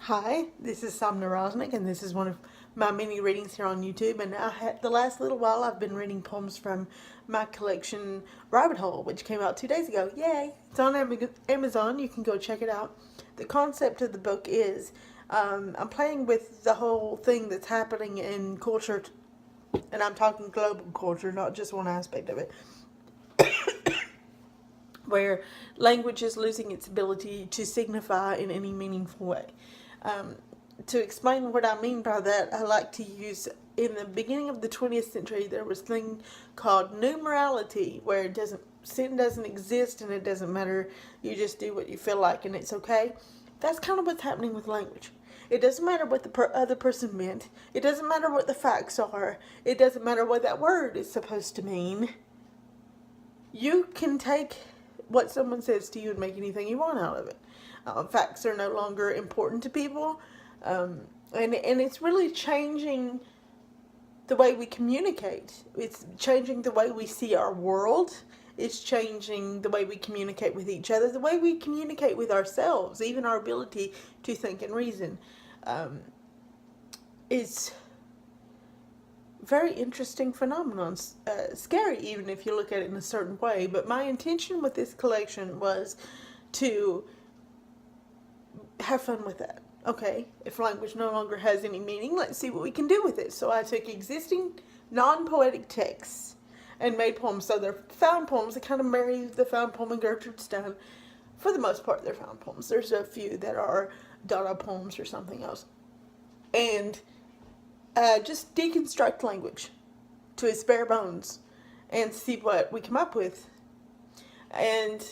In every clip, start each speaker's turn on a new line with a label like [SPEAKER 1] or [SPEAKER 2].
[SPEAKER 1] Hi, this is Sabne Raznik, and this is one of my mini readings here on YouTube. And the last little while I've been reading poems from my collection Rabbit Hole, which came out 2 days ago. Yay! It's on Amazon. You can go check it out. The concept of the book is I'm playing with the whole thing that's happening in culture, and I'm talking global culture, not just one aspect of it, where language is losing its ability to signify in any meaningful way. Um, to explain what I mean by that, I like to use, in the beginning of the 20th century, there was a thing called numerality, where sin doesn't exist and it doesn't matter, you just do what you feel like and it's okay. That's kind of what's happening with language. It doesn't matter what the other person meant. It doesn't matter what the facts are. It doesn't matter what that word is supposed to mean. You can take what someone says to you and make anything you want out of it. Facts are no longer important to people, and it's really changing the way we communicate. It's changing the way we see our world. It's changing the way we communicate with each other, the way we communicate with ourselves, even our ability to think and reason. It's very interesting phenomenon. Scary even if you look at it in a certain way. But my intention with this collection was to have fun with that. Okay, if language no longer has any meaning, let's see what we can do with it. So I took existing non-poetic texts and made poems. So they're found poems. They kind of marry the found poem and Gertrude Stein. For the most part, they're found poems. There's a few that are Dada poems or something else. And just deconstruct language to its bare bones and see what we come up with. And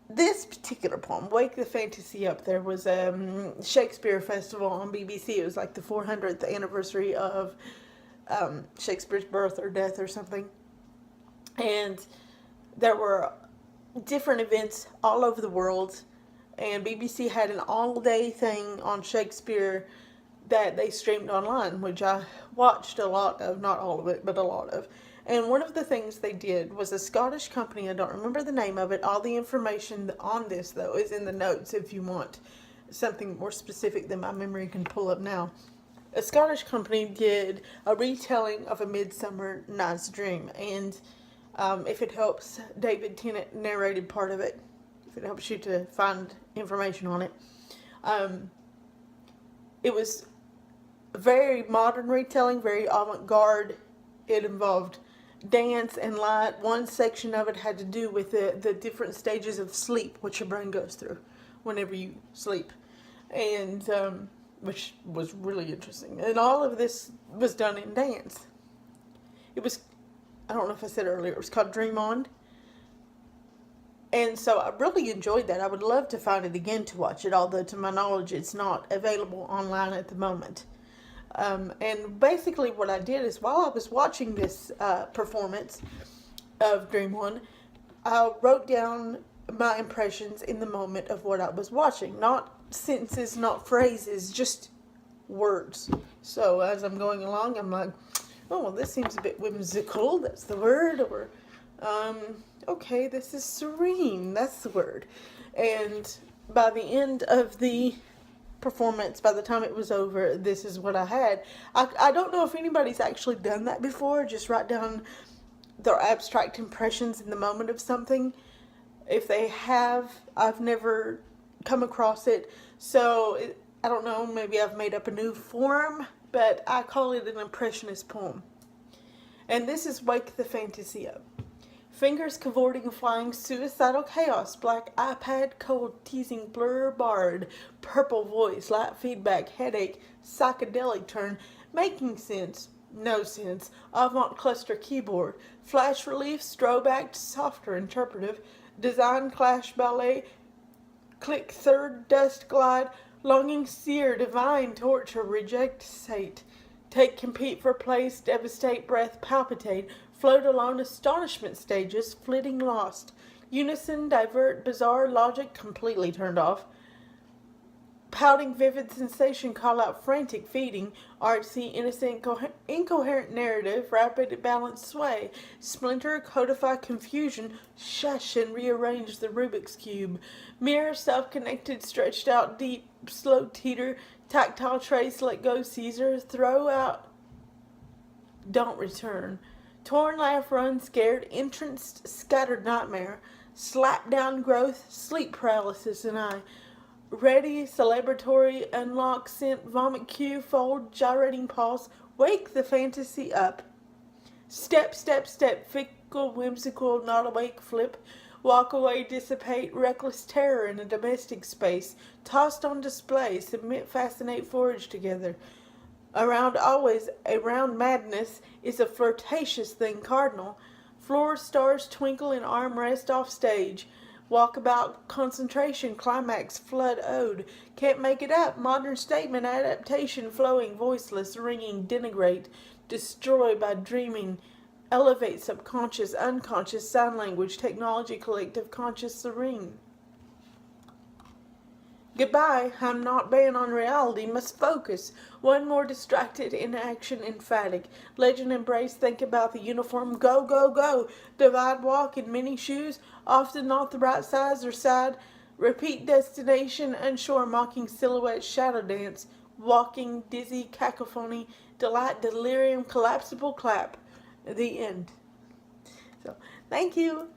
[SPEAKER 1] this particular poem, Wake the Fantasy Up, there was a Shakespeare festival on BBC. It was like the 400th anniversary of Shakespeare's birth or death or something. And there were different events all over the world. And BBC had an all-day thing on Shakespeare that they streamed online, which I watched a lot of, not all of it, but a lot of. And one of the things they did was a Scottish company, I don't remember the name of it. All the information on this, though, is in the notes if you want something more specific than my memory can pull up now. A Scottish company did a retelling of A Midsummer Night's Dream, and if it helps, David Tennant narrated part of it, if it helps you to find information on it. It was very modern retelling, very avant-garde. It involved dance and light. One section of it had to do with the different stages of sleep, which your brain goes through whenever you sleep, and which was really interesting. And all of this was done in dance. It was, I don't know if I said earlier, it was called Dream On. And so I really enjoyed that. I would love to find it again to watch it, although to my knowledge it's not available online at the moment. And basically what I did is, while I was watching this performance of Dream On, I wrote down my impressions in the moment of what I was watching. Not sentences, not phrases, just words. So as I'm going along, I'm like, oh, well, this seems a bit whimsical, that's the word, or okay, this is serene, that's the word. And by the end of the performance, by the time it was over, this is what I had. I don't know if anybody's actually done that before, just write down their abstract impressions in the moment of something. If they have, I've never come across it, so I don't know, maybe I've made up a new form, but I call it an impressionist poem. And this is Wake the Fantasy Up. Fingers cavorting, flying, suicidal chaos, black iPad, cold, teasing, blur, barred, purple voice, light feedback, headache, psychedelic turn, making sense, no sense, avant cluster keyboard, flash relief, strobe act, softer, interpretive, design clash ballet, click third, dust glide, longing sear, divine torture, reject sate, take compete for place, devastate, breath, palpitate, float alone, astonishment stages, flitting lost, unison, divert, bizarre, logic completely turned off, Pouting vivid sensation call out frantic feeding, artsy, innocent, incoherent narrative, rapid balanced sway, splinter, codify confusion, shush and rearrange the Rubik's Cube, mirror, self-connected, stretched out deep, slow teeter, tactile trace, let go Caesar, throw out, don't return, torn laugh, run, scared, entranced, scattered nightmare, slap down growth, sleep paralysis and I, ready, celebratory, unlock, scent, vomit, cue, fold, gyrating pulse, wake the fantasy up. Step, step, step, fickle, whimsical, not awake, flip, walk away, dissipate, reckless terror in a domestic space, tossed on display, submit, fascinate, forage together. Around always, around madness is a flirtatious thing cardinal. Floor stars twinkle in arm rest off stage. Walkabout, concentration, climax, flood ode. Can't make it up. Modern statement, adaptation, flowing, voiceless, ringing, denigrate, destroy by dreaming, elevate, subconscious, unconscious, sign language, technology, collective, conscious, serene. Goodbye, I'm not banned on reality, must focus. One more distracted, inaction, emphatic. Legend embrace, think about the uniform, go, go, go. Divide walk in many shoes, often not the right size or side. Repeat destination, unsure, mocking silhouette, shadow dance. Walking, dizzy, cacophony, delight, delirium, collapsible clap. The end. So, thank you.